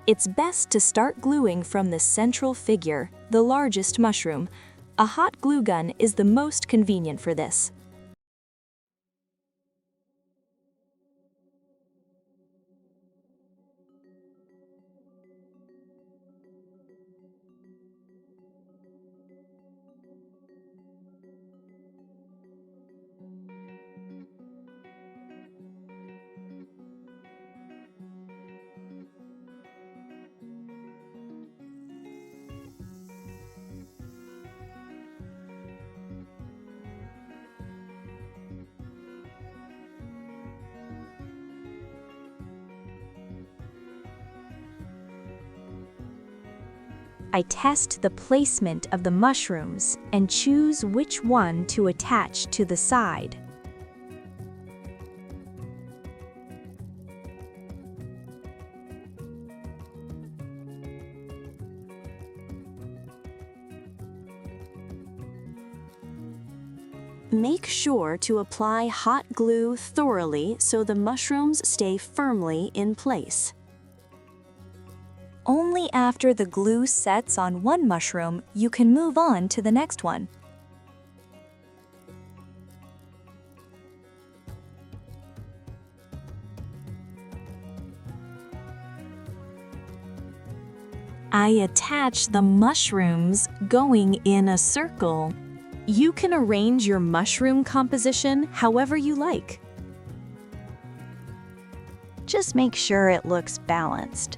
It's best to start gluing from the central figure, the largest mushroom. A hot glue gun is the most convenient for this. I test the placement of the mushrooms and choose which one to attach to the side. Make sure to apply hot glue thoroughly so the mushrooms stay firmly in place. Only after the glue sets on one mushroom, you can move on to the next one. I attach the mushrooms going in a circle. You can arrange your mushroom composition however you like. Just make sure it looks balanced.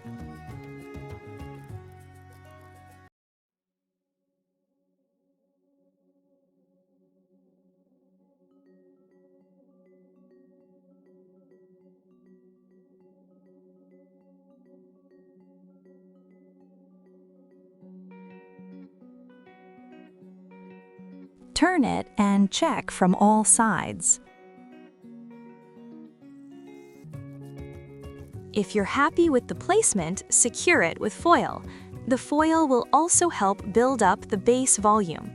Turn it and check from all sides. If you're happy with the placement, secure it with foil. The foil will also help build up the base volume.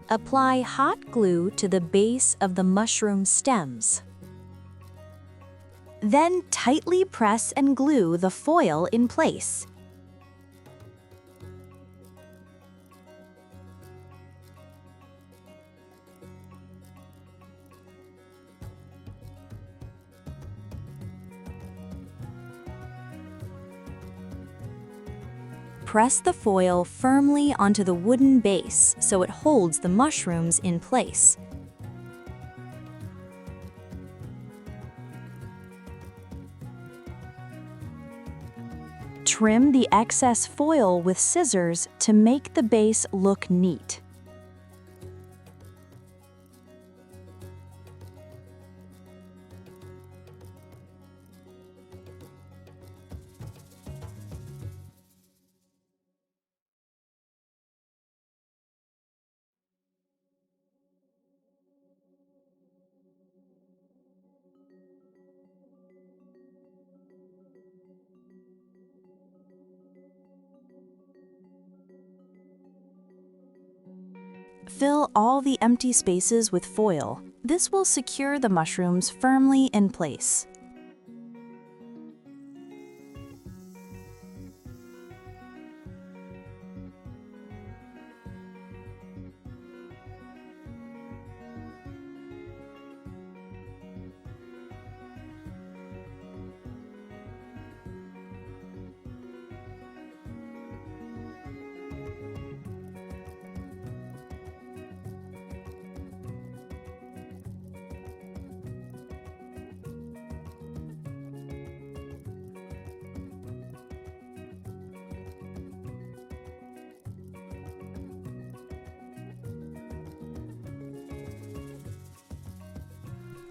Apply hot glue to the base of the mushroom stems. Then tightly press and glue the foil in place. Press the foil firmly onto the wooden base so it holds the mushrooms in place. Trim the excess foil with scissors to make the base look neat. Fill all the empty spaces with foil. This will secure the mushrooms firmly in place.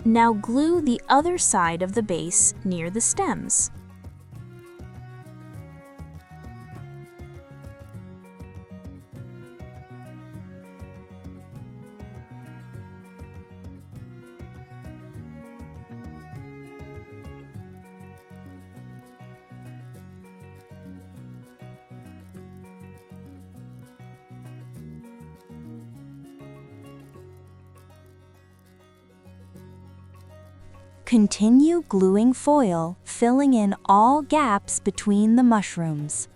Now glue the other side of the base near the stems. Continue gluing foil, filling in all gaps between the mushrooms.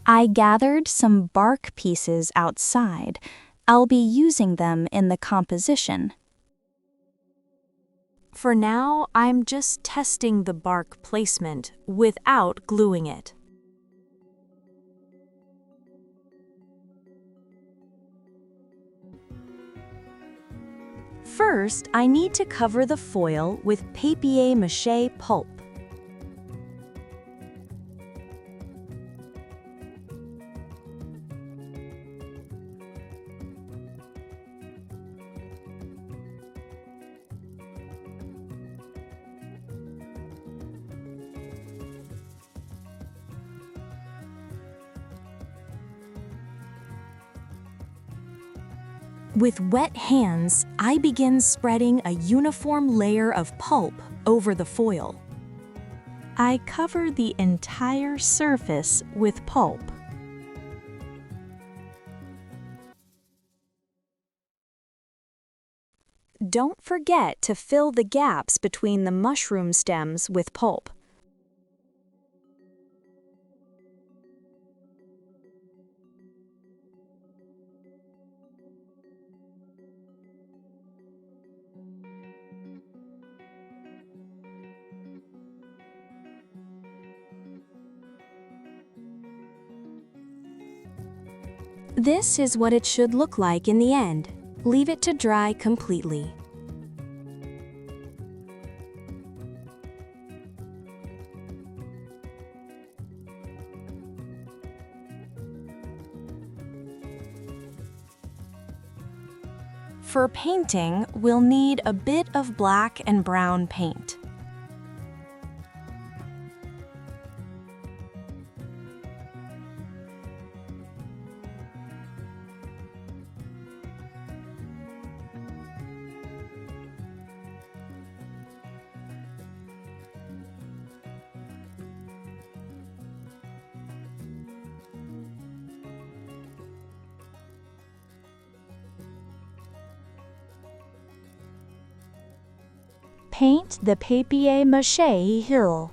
I gathered some bark pieces outside. I'll be using them in the composition. For now, I'm just testing the bark placement without gluing it. First, I need to cover the foil with papier-mâché pulp. With wet hands, I begin spreading a uniform layer of pulp over the foil. I cover the entire surface with pulp. Don't forget to fill the gaps between the mushroom stems with pulp. This is what it should look like in the end. Leave it to dry completely. For painting, we'll need a bit of black and brown paint. Paint the papier-mâché hill.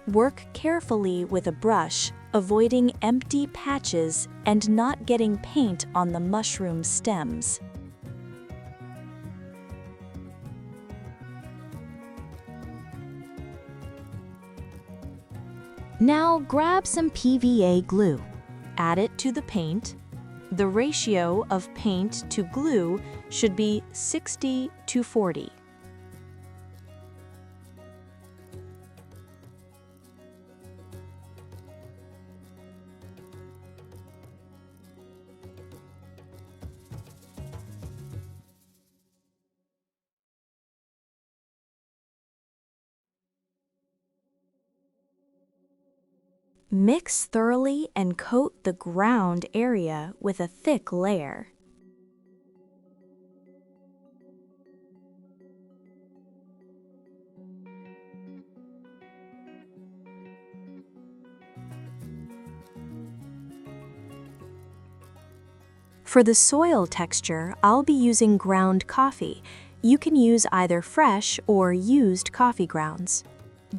Work carefully with a brush, avoiding empty patches and not getting paint on the mushroom stems. Now grab some PVA glue. Add it to the paint. The ratio of paint to glue should be 60-40. Mix thoroughly and coat the ground area with a thick layer. For the soil texture, I'll be using ground coffee. You can use either fresh or used coffee grounds.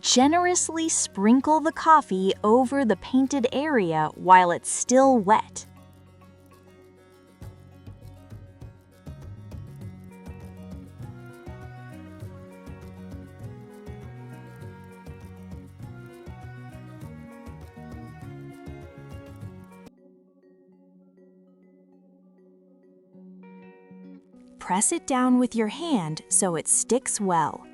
Generously sprinkle the coffee over the painted area while it's still wet. Press it down with your hand so it sticks well.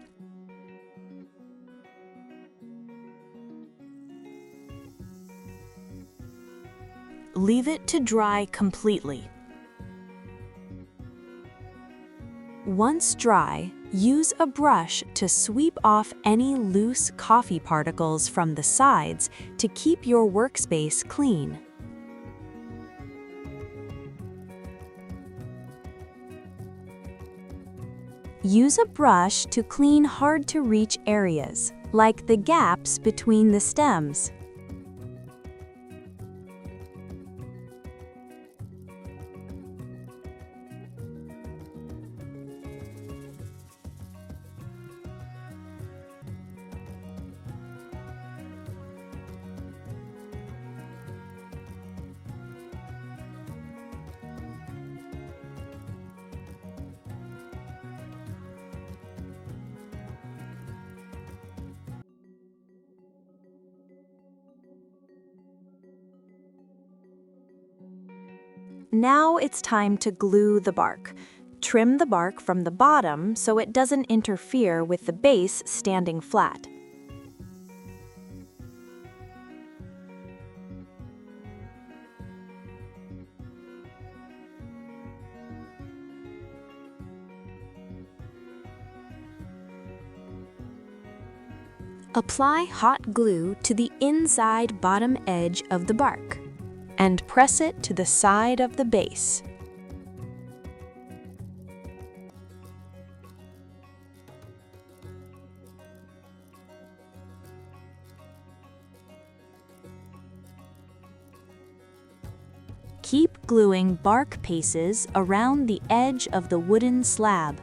Leave it to dry completely. Once dry, use a brush to sweep off any loose coffee particles from the sides to keep your workspace clean. Use a brush to clean hard-to-reach areas, like the gaps between the stems. Now it's time to glue the bark. Trim the bark from the bottom so it doesn't interfere with the base standing flat. Apply hot glue to the inside bottom edge of the bark and press it to the side of the base. Keep gluing bark pieces around the edge of the wooden slab.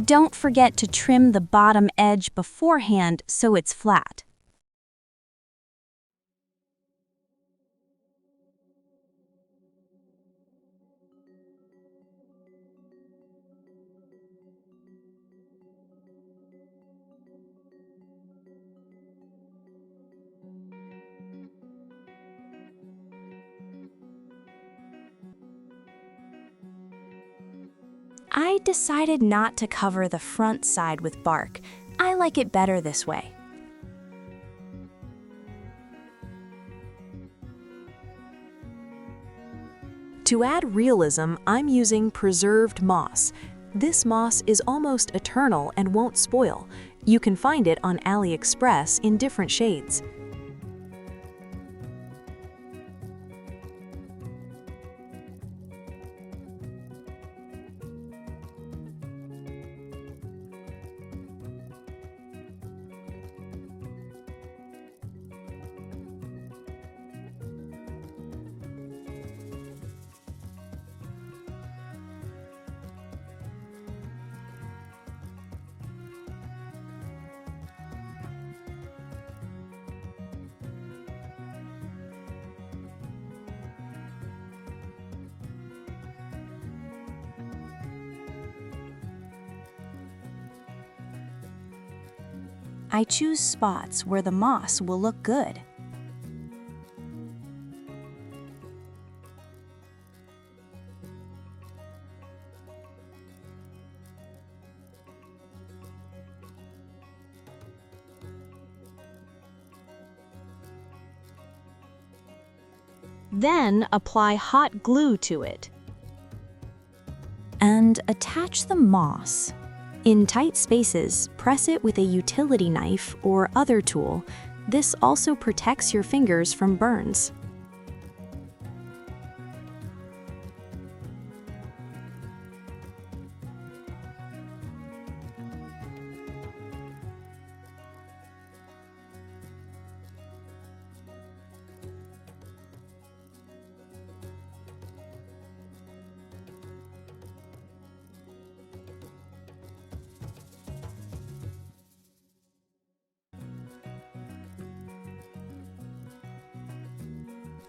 Don't forget to trim the bottom edge beforehand so it's flat. I decided not to cover the front side with bark. I like it better this way. To add realism, I'm using preserved moss. This moss is almost eternal and won't spoil. You can find it on AliExpress in different shades. I choose spots where the moss will look good. Then apply hot glue to it. And attach the moss. In tight spaces, press it with a utility knife or other tool. This also protects your fingers from burns.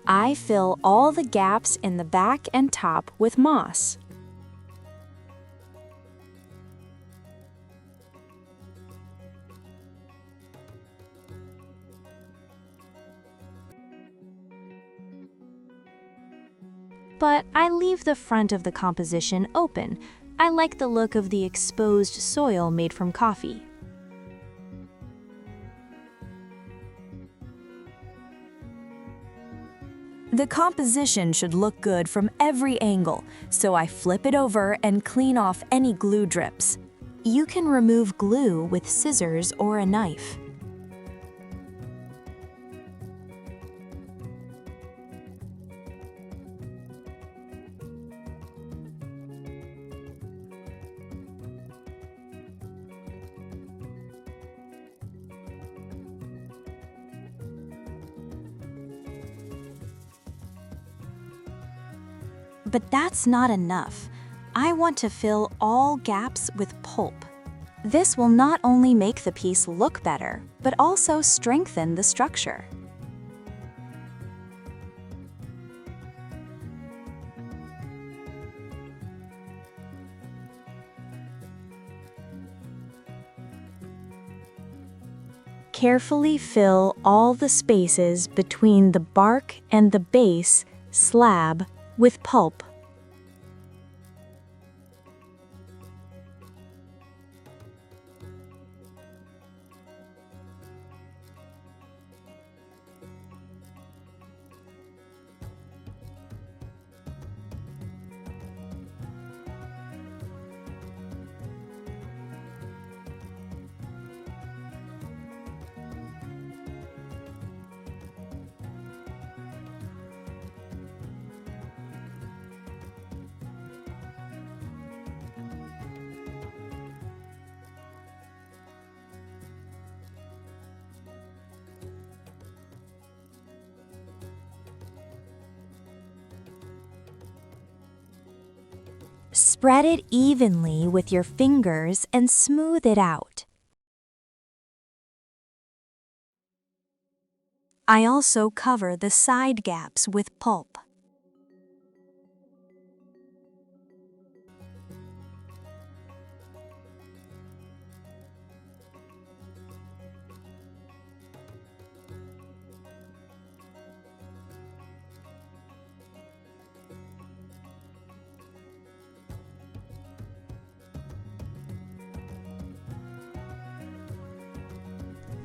I fill all the gaps in the back and top with moss. But I leave the front of the composition open. I like the look of the exposed soil made from coffee. The composition should look good from every angle, so I flip it over and clean off any glue drips. You can remove glue with scissors or a knife. But that's not enough. I want to fill all gaps with pulp. This will not only make the piece look better, but also strengthen the structure. Carefully fill all the spaces between the bark and the base slab with pulp. Spread it evenly with your fingers and smooth it out. I also cover the side gaps with pulp.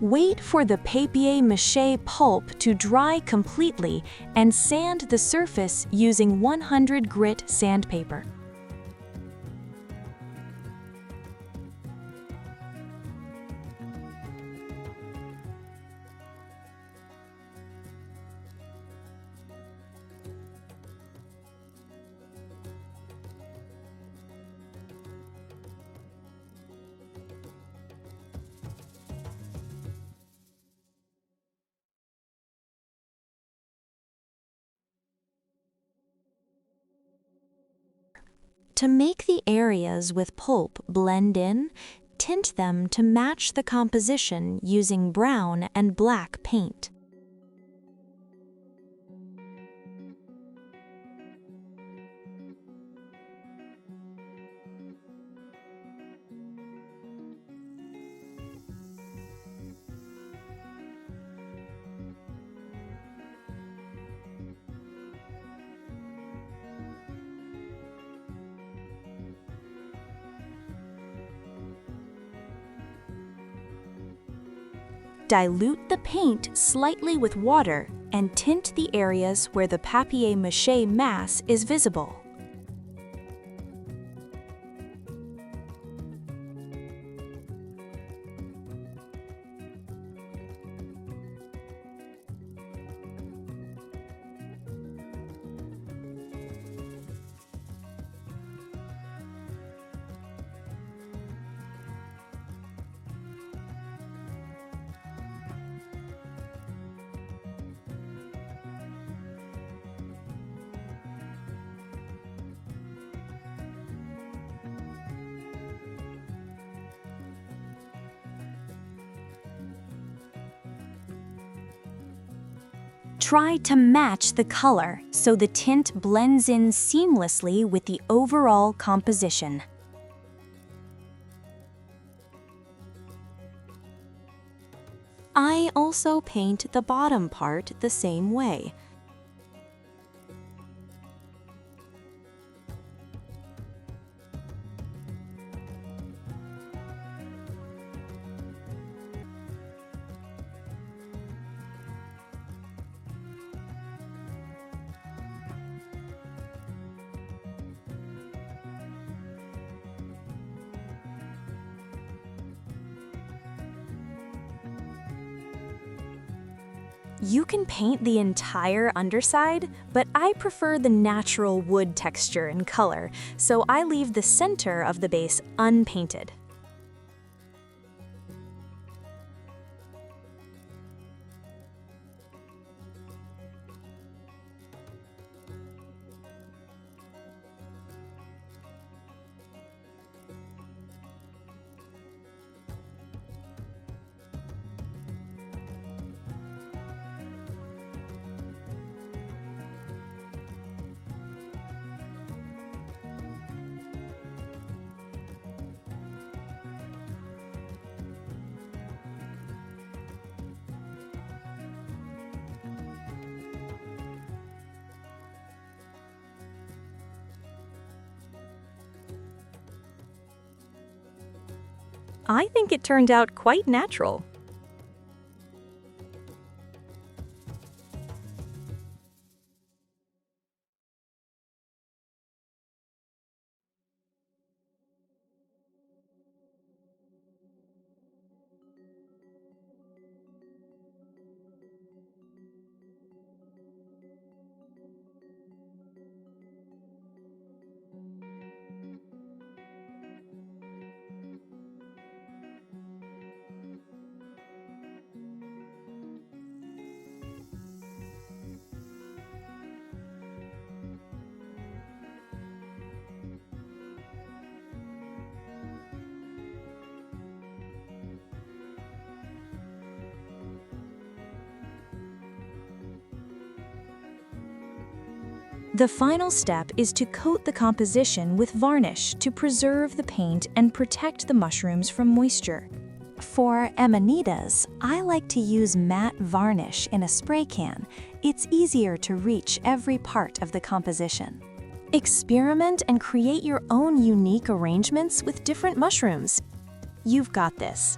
Wait for the papier-mâché pulp to dry completely and sand the surface using 100 grit sandpaper. To make the areas with pulp blend in, tint them to match the composition using brown and black paint. Dilute the paint slightly with water and tint the areas where the papier-mâché mass is visible. Try to match the color so the tint blends in seamlessly with the overall composition. I also paint the bottom part the same way. You can paint the entire underside, but I prefer the natural wood texture and color, so I leave the center of the base unpainted. I think it turned out quite natural. The final step is to coat the composition with varnish to preserve the paint and protect the mushrooms from moisture. For amanitas, I like to use matte varnish in a spray can. It's easier to reach every part of the composition. Experiment and create your own unique arrangements with different mushrooms. You've got this.